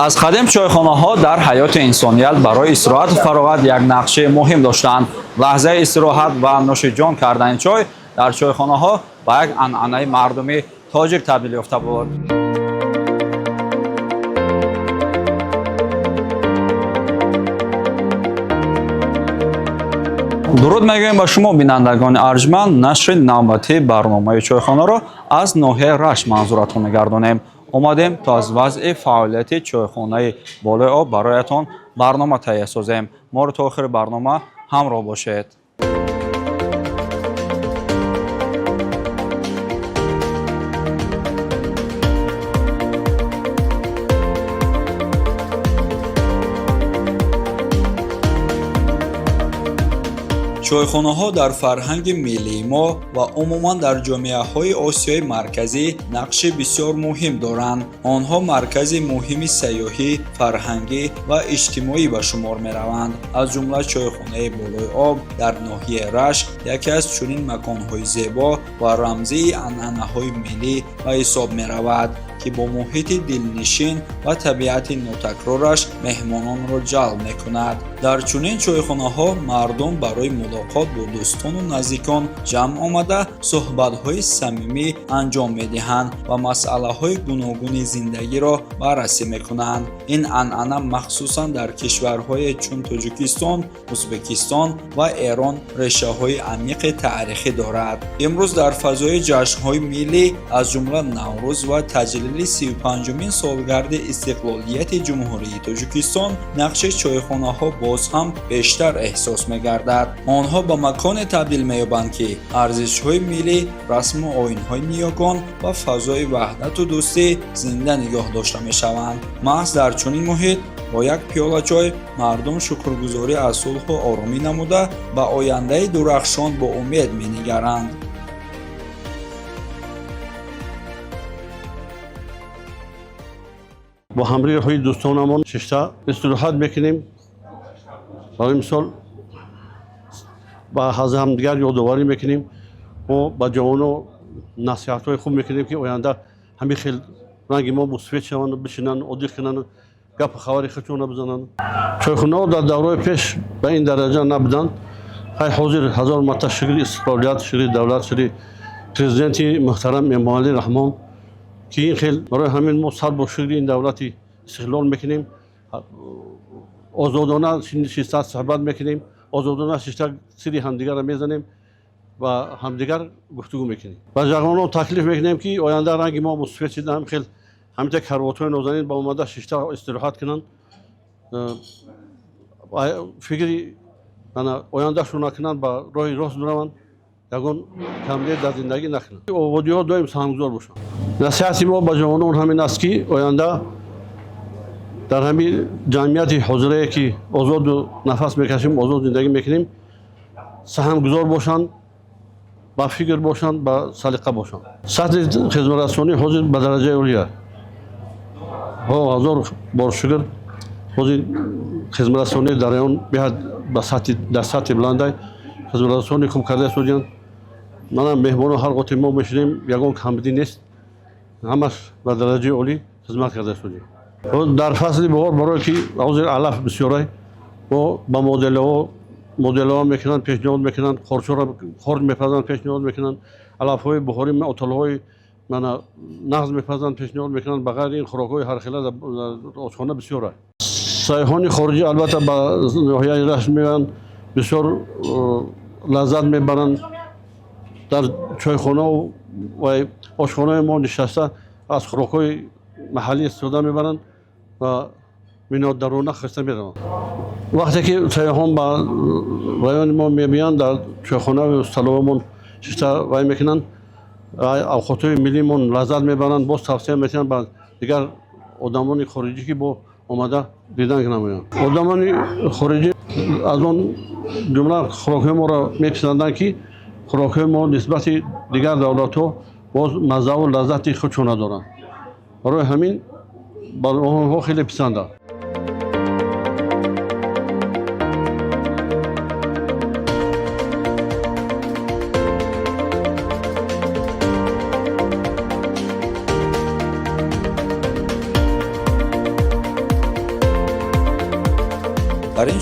аз қадим чойхонаҳо дар ҳаёти инсоният барои истироҳату фароғат як нақши муҳим доштаанд. лаҳзаи истироҳат ва нӯши ҷон кардани чой дар чойхонаҳо ба як анъанаи мардуми тоҷик табдил ёфта буд. дуруд мегӯем ба шумо бинандагони арҷманд. нашри навбатии барномаи чойхонаро аз ноҳияи рашт манзуратон мегардонем. омадем то аз вазъи фаъолияти чойхонаи болои об бароятон барнома таҳия созем. моро то охири барнома ҳамроҳ бошед. чойхонаҳо дар фарҳанги миллии мо ва умуман дар ҷомеаҳои осиёи марказӣ нақши бисёр муҳим доранд. онҳо маркази муҳими сайёҳӣ, фарҳангӣ ва иҷтимоӣ ба шумор мераванд. аз ҷумла чойхонаи болои об дар ноҳияи рашт яке аз чунин маконҳои зебо ва рамзии анъанаҳои миллӣ ба ҳисоб меравад, ки бо муҳити дилнишин ва табиати нотакрораш меҳмононро ҷалб мекунад. дар чунин чойхонаҳо мардум барои мулоқот бо дӯстону наздикон ҷамъ омада суҳбатҳои самимӣ анҷом медиҳанд ва масъалаҳои гуногуни зиндагиро баррасӣ мекунанд. ин анъана махсусан дар кишварҳое чун Тоҷикистон, Узбекистон ва Эрон решаҳои амиқи таърихӣ дорад. имрӯз дар фазои ҷашнҳои миллӣ аз ҷумла Наврӯз ва таҷлили 35-умин солгарди истиқлолияти ҷумҳурии Тоҷикистон нақши чойхонаҳо боз ҳам бештар эҳсос мегардад. онҳо ба маконе табдил меёбанд, ки арзишҳои миллӣ, расму оинҳои ниёгон ва фазои ваҳдату дӯстӣ зинда нигоҳ дошта мешаванд. маҳз дар чунин муҳит бо як пиёла чой мардум шукргузорӣ аз сулҳу оромӣ намуда ба ояндаи дурахшон бо умед менигаранд. با همراهی دوستانمان ششتا استراحت میکنیم. برای مثال با همدیگر یادآوری میکنیم و با جوانان نصیحت‌های خوب میکنیم که آینده همین خیلی رنگ ما مثبت شوند، بشینن، عادی کنن، گپ خبری خودشون بزنن. چایخانه‌ها در دوره پیش به این درجه نبودند. های حاضر هزار مرتبه شکر استقلالیت، شکر دولت، شکر پرزیدنت محترم امامعلی رحمان که این خیلی برای همین ما سر با شکر این دولتی استقلال میکنیم. آزادانه شیشتا صحبت میکنیم، آزادانه شیشتا سری همدیگر را میزنیم و همدیگر گفتگو میکنیم. و جوانان تکلیف میکنیم که آینده رنگ ما مثبت شده. هم خیلی همینطور کروات‌های نازنین با اومده شیشتا استراحت کنن، فکری آینده شون نکنن، با راه راست بروند، یگان کمبود در زندگی نکنن. آبادی‌ها دائم سهمگزار باشن. نصیحتی ما با جوانان همین است که آینده در همین جمعیت حاضره که آزاد و نفس میکشیم، آزاد زندگی میکنیم، سهمگزار باشند، با فکر باشند، با سلیقه باشند. سطح خدمت رسانی حاضر به درجه عالی است. هزار بار شکر حاضر خدمت رسانی در آن به سطح بلند است. خدمت رسانی خوب کرده سوزیان. منم مهمان هر وقت ما میشیم یگان کمبودی نیست. همش به درجه عالی خدمت کرده سوزیان. در فصل بهار برای که حاضر علف بسیاره و با مدل‌ها میکنن، پیشنهاد میکنن، خرد میپزن، پیشنهاد میکنن، علف‌های بهاری اتل‌های نغز میپزن، پیشنهاد میکنن. بغیر این خوراک‌های هر خیلی در آشخانه بسیاره. سیاحان خارجی البته با ناحیه رشت میان، بسیار لذت میبرند. در چایخانه و آشخانه ما نشسته از خوراک‌های محلی استفاده میبرند و منادرانه خسته میروند. وقتی که سیاحان با رایان ما میبینند در چایخانه و سالومون شیشتا وای میکنند، اوقاتهای ملیمون لذت میبرند، باز توصیه میکنند با دیگر آدمان خارجی که با آمده دیدن نمیان. آدمان خارجی از اون جمله خوراک‌های ما را میپسندند که خوراک‌های ما نسبت دیگر دولت‌ها باز مزه و لذت خودشون ندارند. برای همین با آنها خیلی پسنده.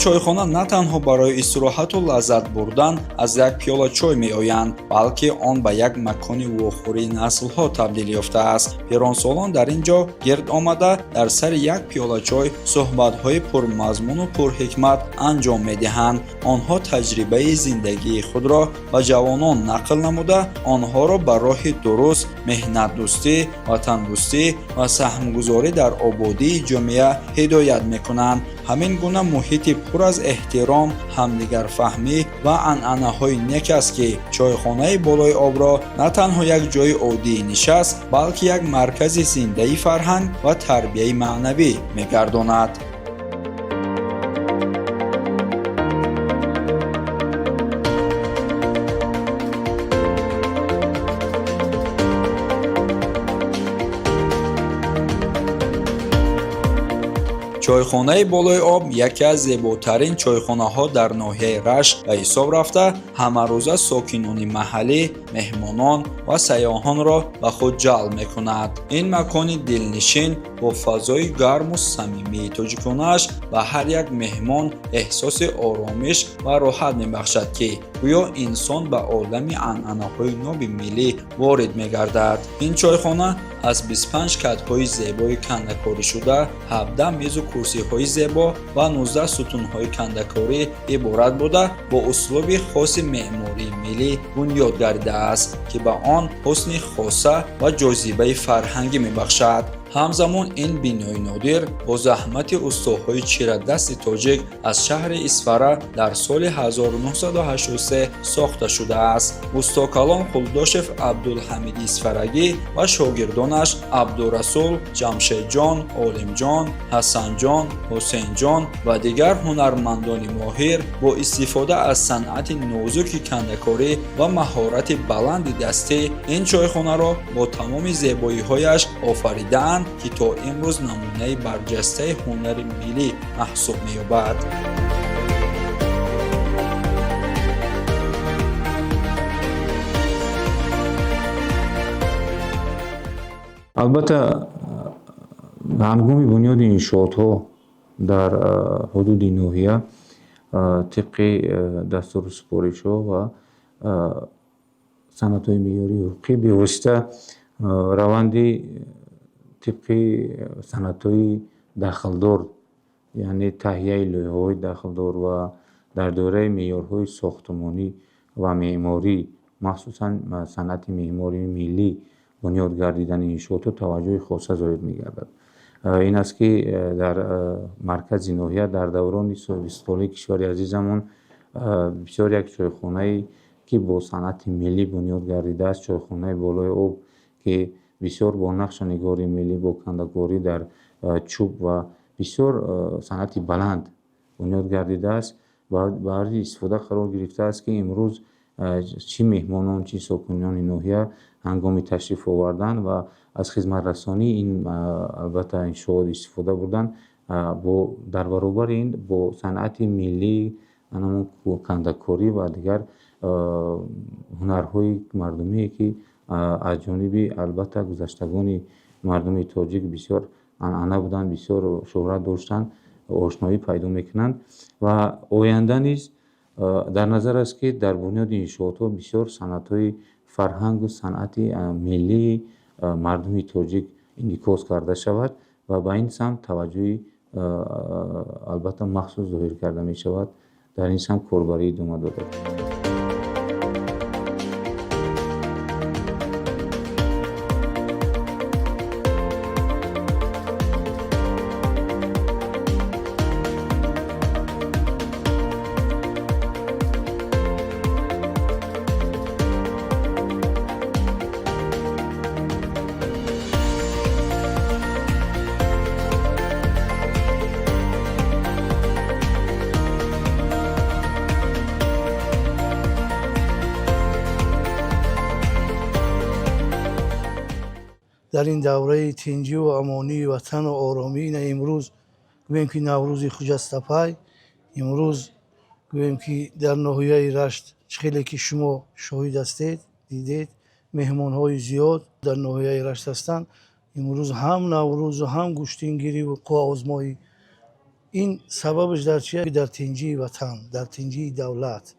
чойхона на танҳо барои истироҳату лаззат бурдан аз як пиёла чой меоянд, балки он ба як макони вохӯрии наслҳо табдил ёфтааст. Пиронсолон дар ин ҷо гирд омада дар сари як пиёла чой суҳбатҳои пурмазмуну пурҳикмат анҷом медиҳанд. онҳо таҷрибаи зиндагии худро ба ҷавонон нақл намуда, онҳоро ба роҳи дуруст, меҳнатдӯстӣ, ватандӯстӣ ва саҳмгузорӣ дар ободии ҷомеа ҳидоят мекунанд. ҳамин гуна муҳити пур аз эҳтиром, ҳамдигарфаҳмӣ ва анъанаҳои нек аст ки чойхонаи болои обро на танҳо як ҷойи оддии нишаст, балки як маркази зиндаи фарҳанг ва тарбияи маънавӣ мегардонад. чойхонаи болои об яке аз зеботарин чойхонаҳо дар ноҳияи Рашт ба ҳисоб рафта, ҳамарӯза сокинони маҳаллӣ, меҳмонон ва сайёҳонро ба худ ҷалб мекунад. ин макони дилнишин бо фазои гарму самимии тоҷиконааш ба ҳар як меҳмон эҳсоси оромиш ва роҳат мебахшад, ки гӯё инсон ба олами анъанаҳои ноби миллӣ ворид мегардад. ин чойхона аз 25 катҳои зебои кандакоришуда, 17 мезу курсиҳои зебо ва 19 сутунҳои кандакорӣ иборат буда, бо услуби хоси меъмории миллӣ бунёд гардидааст, ки ба он ҳусни хоса ва ҷозибаи фарҳангӣ мебахшад. ҳамзамон ин бинои нодир бо заҳмати устоҳои чирадасти тоҷик аз шаҳри Исфара дар соли 1983 сохта шудааст. устокалон Хулдошев Абдулҳамиди Исфарагӣ ва шогирдонаш Абдурасул, Ҷамшедҷон, Олимҷон, Ҳасанҷон, Ҳусейнҷон ва дигар ҳунармандони моҳир бо истифода аз санъати нозуки кандакорӣ ва маҳорати баланди дастӣ ин чойхонаро бо тамоми зебоиҳояш офаридаанд, ки то имрӯз намунаи барҷастаи ҳунари миллӣ маҳсуб меёбад. албатта ҳангоми бунёди иншоотҳо дар ҳудуди ноҳия тибқи дастуру супоришҳо ва санадҳои меъёрии ҳуқуқӣ бевосита раванди тибқи санадҳои дахлдор, яъне таҳияи лоиҳаҳои дахлдор ва дар доираи меъёрҳои сохтмонӣ ва меъморӣ, махсусан санъати меъмории миллӣ бунёд гардидани иншоотҳо таваҷҷӯҳи хоса зорид мегардад. ин аст ки дар маркази ноҳия дар даврони собистисолии кишвари азизамон бисёр як чойхонаи ки бо санъати миллӣ бунёд гардидааст, чойхонаи болои об ки бисёр бо нақшу нигори миллӣ, бо кандакорӣ дар чӯб ва бисёр санъати баланд бунёд гардидааст, ба арзи истифода қарор гирифтааст, ки имрӯз чӣ меҳмонон, чӣ сокинони ноҳия ҳангоми ташриф овардан ва аз хизматрасонии ин албатта иншоот истифода бурдан, дар баробари ин бо санъати миллӣ, анамон кандакорӣ ва дигар ҳунарҳои мардумие ки аз ҷониби албатта гузаштагони мардуми тоҷик бисёр анъана буданд, бисёр шӯҳрат доштанд, ошноӣ пайдо мекунанд ва оянда низ дар назар аст, ки дар бунёди иншоотҳо бисёр санъатҳои фарҳангу санъати миллии мардуми тоҷик инъикос карда шавад ва ба ин самт таваҷҷӯҳи албатта махсус зоҳир карда мешавад, дар ин самт корбарӣ идома дода. дар ин давраи тинҷӣ ва амонии ватану оромии имрӯз гӯем ки наврӯзи хуҷастапай, имрӯз гӯем ки дар ноҳияи Рашт чӣ хеле ки шумо шоҳид ҳастед, дидед, меҳмонҳои зиёд дар ноҳияи Рашт ҳастанд. имрӯз ҳам наврӯзу ҳам гуштингирӣ қувозмоӣ این سببش در چیه؟ در تنجی وطن، در تنجی دولت.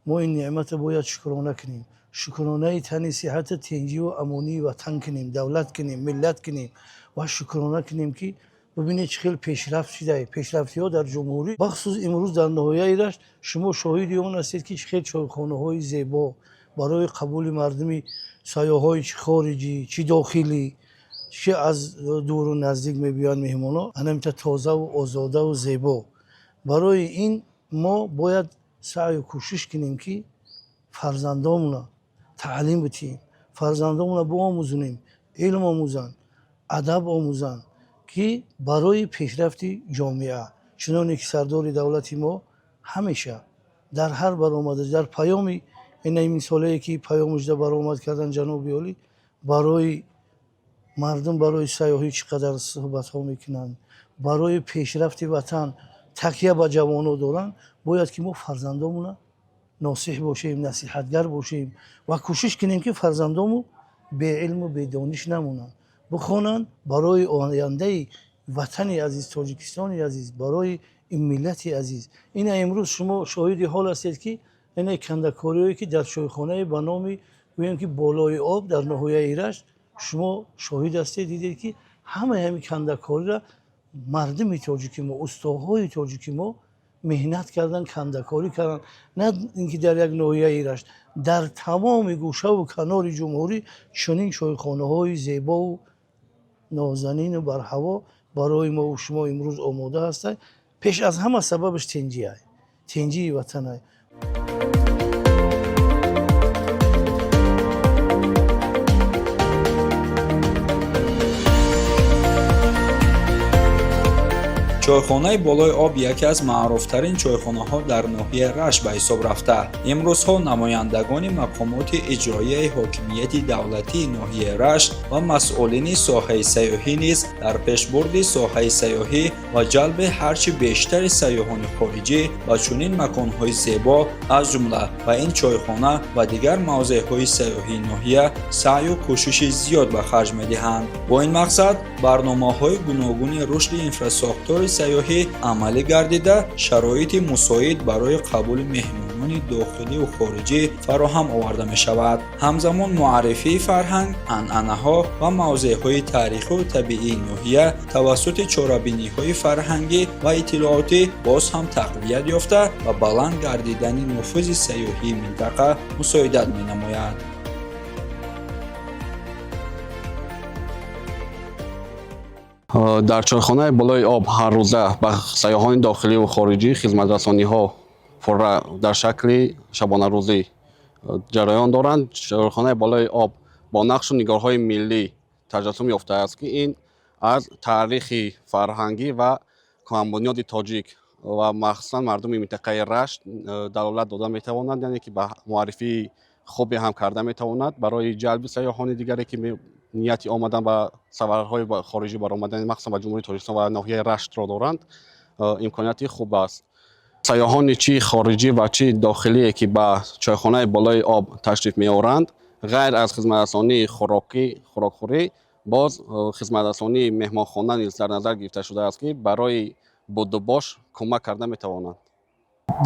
ما این نعمت باید شکرانه کنیم. شکرانه تنی صحت تنجی و امانی وطن کنیم، دولت کنیم، ملت کنیم و شکرانه کنیم که ببینید چه خیلی پیشرفت شده. پیشرفتی ها در جمهوری بخصوص امروز در نهایه ایرش شما شاهدی اون هستید که چه خیلی چایخانه های زیبا برای قبول مردمی سیاحای چه خارجی چه داخلی چه از دور و نزدیک میبیان مهمونا همینطور تازه و آزاده و زیبا. برای این ما باید سعی و کوشش کنیم که فرزندامون تعلیم بدیم، فرزندامون بیاموزونیم، علم آموزن، ادب آموزن که برای پیشرفت جامعه. چنانه که سردار دولت ما همیشه در هر برآمده در پیامی این سالی که پیامش در برآمد کردن جناب عالی برای مردم برای سیاحی چقدر صحبت ها میکنن، برای پیشرفت وطن تکیه به جوانان دارن. باید که ما فرزندامون ناصح باشیم، نصیحتگر باشیم و کوشش کنیم که فرزندامون به علم و به دانش نمونن، بخونن برای آینده وطن عزیز، تاجیکستان عزیز، برای این ملت عزیز. این امروز شما شاهد حال هستید که این کندکاریایی که در چایخانه به نام گویم که بالای آب در ناحیه ایرج شما شاهد هستید، دیدید که همین کندکاری را مردم تاجیک ما، استادهای تاجیک ما مهنت کردن، کندکاری کردن. نه اینکه در یک ناحیه ایرج، در تمام گوشه و کنار جمهوری چنین چایخانه های زیبا و نازنین و بر هوا برای ما و شما امروز آماده هستند. پیش از همه سببش تنجی است، تنجی وطن است. чойхонаи болои об яке аз маъруфтарин чойхонаҳо дар ноҳияи рашт ба ҳисоб рафта, имрӯзҳо намояндагони мақомоти иҷроияи ҳокимияти давлатии ноҳияи рашт ва масъулини соҳаи сайёҳӣ низ дар пешбурди соҳаи сайёҳӣ ва ҷалби ҳарчи бештари сайёҳони хориҷӣ ба чунин маконҳои зебо аз ҷумла ба ин чойхона ва дигар мавзеъҳои сайёҳии ноҳия саъю кӯшиши зиёд ба харҷ медиҳанд. бо ин мақсад барномаҳои гуногуни рушди инфраструктураи сайёҳӣ амалӣ гардида шароити мусоид барои қабули меҳмонони дохиливу хориҷӣ фароҳам оварда мешавад. ҳамзамон муаррифии фарҳанг, анъанаҳо ва мавзеъҳои таърихиву табиии ноҳия тавассути чорабиниҳои фарҳангӣ ва иттилоотӣ боз ҳам тақвият ёфта ва баланд гардидани нуфузи сайёҳии минтақа мусоидат менамояд. дар чойхонаи болои об ҳаррӯза ба сайёҳони дохиливу хориҷӣ хизматрасониҳо фурра дар шакли шабонарӯзӣ ҷараён доранд. чойхонаи болои об бо нақшу нигорҳои миллӣ таҷассум ёфтааст ки ин аз таърихи фарҳангӣ ва кӯҳанбунёди тоҷик ва махсусан мардуми минтақаи рашт далолат дода метавонад, яъне ки ба муаррифии хубе ҳам карда метавонад барои ҷалби сайёҳони дигаре ки нияти омадан ба сафарҳои хориҷӣ баромадани махсусан ба ҷумҳурии тоҷикистон ва ноҳияи раштро доранд. имконияти хуб аст. сайёҳони чи хориҷӣ ва чи дохилие ки ба чойхонаи болои об ташриф меоранд, ғайр аз хизматрасонии хӯрокхӯрӣ боз хизматрасонии меҳмонхона низ дар назар гирифта шудааст ки барои будубош кӯмак карда метавонад.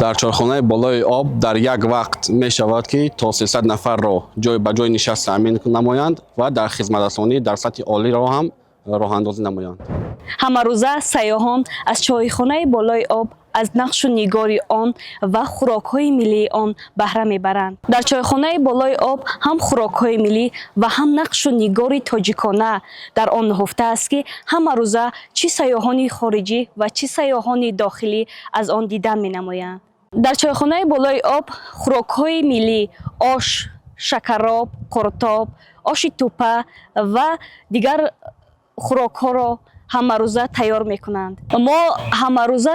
дар чойхонаи болои об дар як вақт мешавад ки то 300 нафарро ҷой ба ҷой нишаст таъмин намоянд ва дар хизматрасонӣ дар сатҳи олиро ҳам роҳандозӣ намоянд. ҳамарӯза сайёҳон аз чойхонаи болои об аз нақшу нигори он ва хӯрокҳои миллии он баҳра мебаранд. дар чойхонаи болои об ҳам хӯрокҳои миллӣ ва ҳам нақшу нигори тоҷикона дар он наҳуфтааст ки ҳама рӯза чӣ сайёҳони хориҷӣ ва чӣ сайёҳони дохилӣ аз он дидан менамоянд. дар чойхонаи болои об хӯрокҳои миллӣ ош, шакароб, қуртоб, оши тӯпа ва дигар хӯрокҳоро ҳамарӯза тайёр мекунанд. мо ҳамарӯза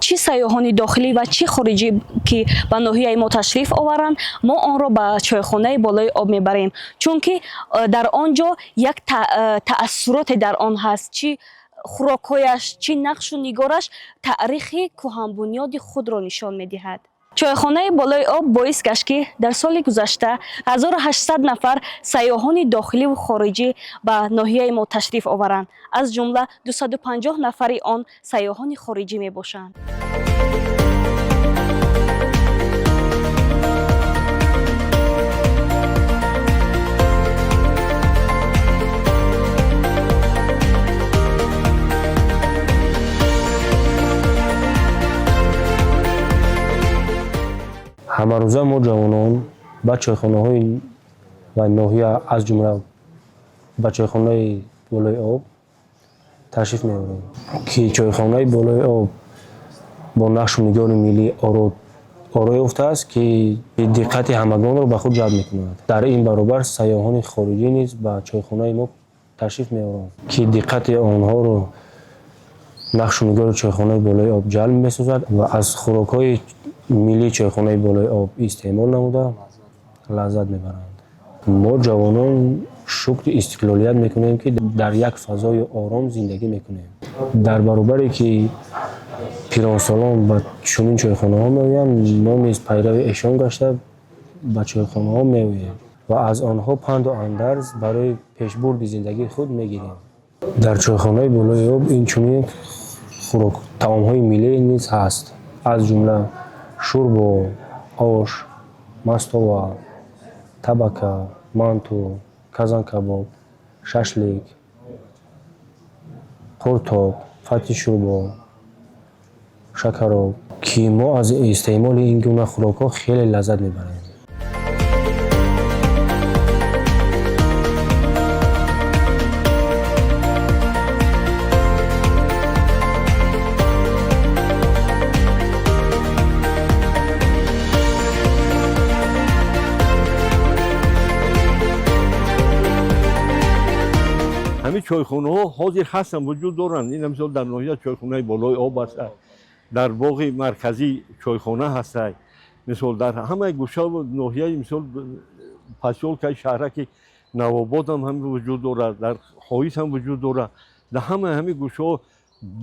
чӣ сайёҳони дохилӣ ва чӣ хориҷӣ ки ба ноҳияи мо ташриф оваранд, мо онро ба чойхонаи болои об мебарем, чунки дар он ҷо як таассуроте дар он ҳаст. чӣ хӯрокҳояш, чӣ нақшу нигораш таърихи кӯҳанбунёди худро нишон медиҳад. чойхонаи болои об боис гашт ки дар соли гузашта 1800 нафар сайёҳони дохиливу хориҷӣ ба ноҳияи мо ташриф оваранд. аз ҷумла 250 нафари он сайёҳони хориҷӣ мебошанд. ҳамарӯза мо ҷавонон ба чойхонаҳои ва ноҳия аз ҷумла ба чойхонаи болои об ташриф меорем ки чойхонаи болои об бо нақшу нигори миллӣ оро ёфтааст ки диққати ҳамагонро ба худ ҷалб мекунад. дар ин баробар сайёҳони хориҷӣ низ ба чойхонаи мо ташриф меоранд ки диққати онҳоро нақшу нигори чойхонаи болои об ҷалб месозад ва аз хӯрокҳои миллии чойхонаи болои об истеъмол намуда лаззат мебаранд. мо ҷавонон шукри истиқлолият мекунем ки дар як фазои ором зиндагӣ мекунем. дар баробаре ки пиронсолон ба чунин чойхонаҳо меоянд, мо низ пайрави эшон гашта ба чойхонаҳо меоем ва аз онҳо панду андарз барои пешбурди зиндагии худ мегирем. дар чойхонаи болои об инчунин таомҳои миллӣ низ ҳаст, аз ҷумла шӯрбо, ош, мастова, табака, манту, казанкабоб, шашлик, қуртоб, фати шӯрбо, шакароб ки мо аз истеъмоли ин гуна хӯрокҳо хеле лаззат мебарем. ҳамин чойхонаҳо ҳозир ҳастанд, вуҷуд доранд. ин мисол дар ноҳия чойхонаи болои об аст, дар боғи марказӣ чойхона ҳастад, мисол дар ҳамаи гӯша ноҳияи мисол посёлкаи шаҳраки навобод ҳам ҳамин вуҷуд дорад, дар хоис ҳам вуҷуд дорад. дар ҳамаи ҳамин гӯшаҳо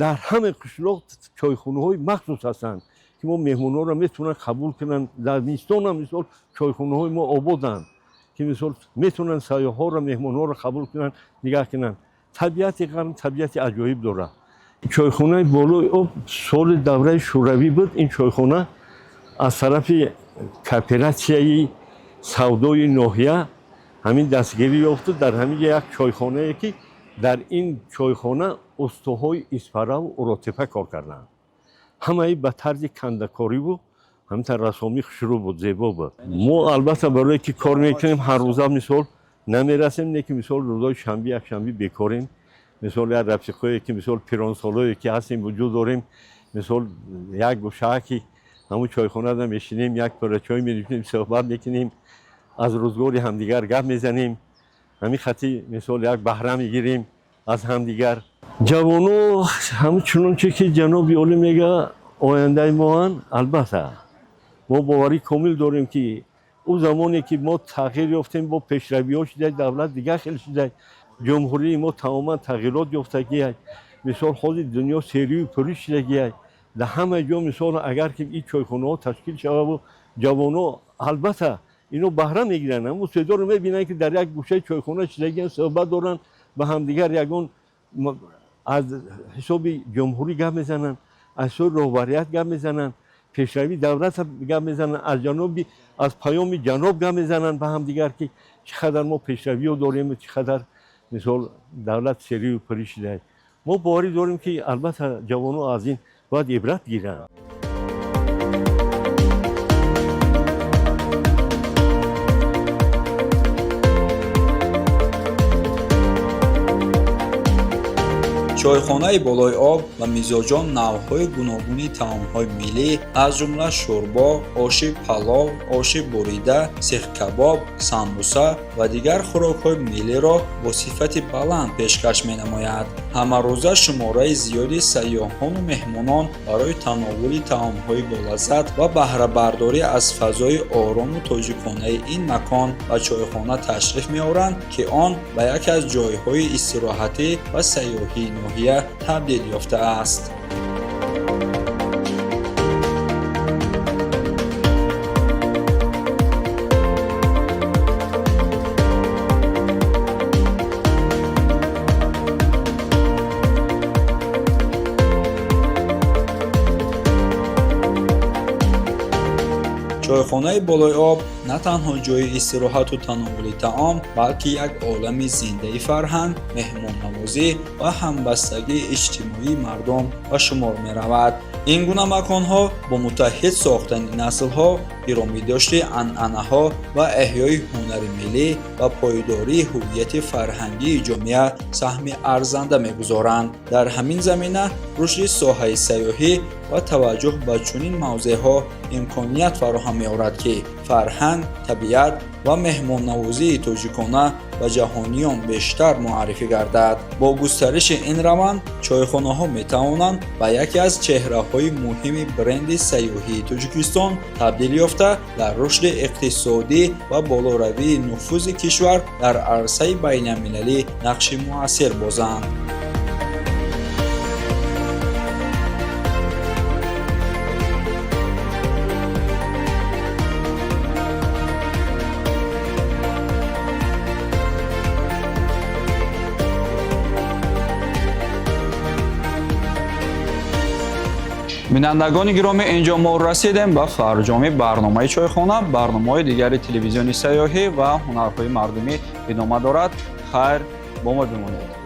дар ҳамаи қишлоқ чойхонаҳои махсус ҳастанд ки мо меҳмонҳоро метавонанд қабул кунанд. дар мистон ҳам мисол чойхонаҳои мо ободанд ки мисол метавонанд сайёҳҳоро меҳмонҳоро қабул кунанд, нигоҳ кунанд. табиати гарм табиати аҷоиб дорад. чойхонаи болои об соли давраи шӯравӣ буд. ин чойхона аз тарафи кооператсияи савдои ноҳия ҳамин дастгирӣ ёфту дар ҳамин як чойхонае ки дар ин чойхона устуҳои испараву уротепа кор карданд. ҳамаи ба тарзи кандакориву ҳамин расоми хушрӯ буд, зебо буд. мо албатта барое ки кор мекунем ҳар рӯза мисол намерасем, не ки мисол рӯзои шанбе якшанбе бекорем. мисол як рафиқое ки мисол пиронсолое ки ҳастем вуҷуд дорем, мисол як гӯшаа ки ҳамун чойхонада мешинем, як пора чой менӯшем, суҳбат мекунем, аз рӯзгори ҳамдигар гап мезанем, ҳамин хати мисол як баҳра мегирем аз ҳамдигар. ҷавоно ҳамун чунонче ки ҷаноби олӣ мегӯяд ояндаи моанд. албатта мо боварӣ комил дорем ки ӯ замоне ки мо тағйир ёфтем, бо пешравиҳо шуда, давлат дигар хел шуда, ҷумҳурии мо тамоман тағйирот ёфтагиай, мисол ҳози дунё серию пурӣ шудагиай. дар ҳама ҷо мисол агар ки ин чойхонаҳо ташкил шававу ҷавоно албатта ино баҳра мегиранд, ҳамн истеъдодро мебинанд ки дар як гӯшаи чойхона шудагиан, суҳбат доранд, ба ҳамдигар ягон аз ҳисоби ҷумҳурӣ гап мезананд, аз ҳисоби роҳбарият гап мезананд, пешравии давлат гап мезананд, аз паёми ҷаноб гап мезананд ба ҳамдигар ки чӣ қадар мо пешравиҳо дорем, чӣ қадар мисол давлат серию пурӣ шудааст. мо боварӣ дорем ки албатта ҷавоно аз ин бояд ибрат гиранд. чойхонаи болои об ва мизоҷон навъҳои гуногуни таомҳои миллӣ аз ҷумла шӯрбо, оши палов, оши бурида, сихкабоб, самбуса ва дигар хӯрокҳои миллиро бо сифати баланд пешкаш менамояд. ҳамарӯза шумораи зиёди сайёҳону меҳмонон барои тановули таомҳои болаззат ва баҳрабардорӣ аз фазои орому тоҷиконаи ин макон ба чойхона ташриф меоранд ки он ба яке аз ҷойҳои истироҳатӣ ва сайёҳии ноҳия табдил ёфтааст. чойхонаи болои об на танҳо ҷойи истироҳату таnovули таом, балки як олами зиндаи фарҳанг, меҳмоннавозӣ ва ҳамбастагии иҷтимоии мардум ба шумор меравад. ин гуна маконҳо бо муттаҳид сохтани наслҳо, гиромидошти анъанаҳо ва эҳёи ҳунари миллӣ ва пойдории ҳуввияти фарҳангии ҷомеа саҳми арзанда мегузоранд. дар ҳамин замина рушди соҳаи сайёҳӣ ва таваҷҷуҳ ба чунин мавзеъҳо имконият фароҳам меорад, ки фарҳанг, табиат ва меҳмоннавозии тоҷикона ба ҷаҳониён бештар муаррифӣ гардад. бо густариши ин раванд чойхонаҳо метавонанд ба яке аз чеҳраҳои муҳими бренди сайёҳии Тоҷикистон табдил ёфта, дар рушди иқтисодӣ ва болоравии нуфузи кишвар дар арсаи байналмилалӣ нақши муассир бозанд. бинандагони гиромӣ, инҷо мо расидем ба фарҷоми барномаи чойхона. барномаҳои дигари телевизиони сайёҳӣ ва ҳунарҳои мардумӣ идома дорад. хайр, бо мо бимонед.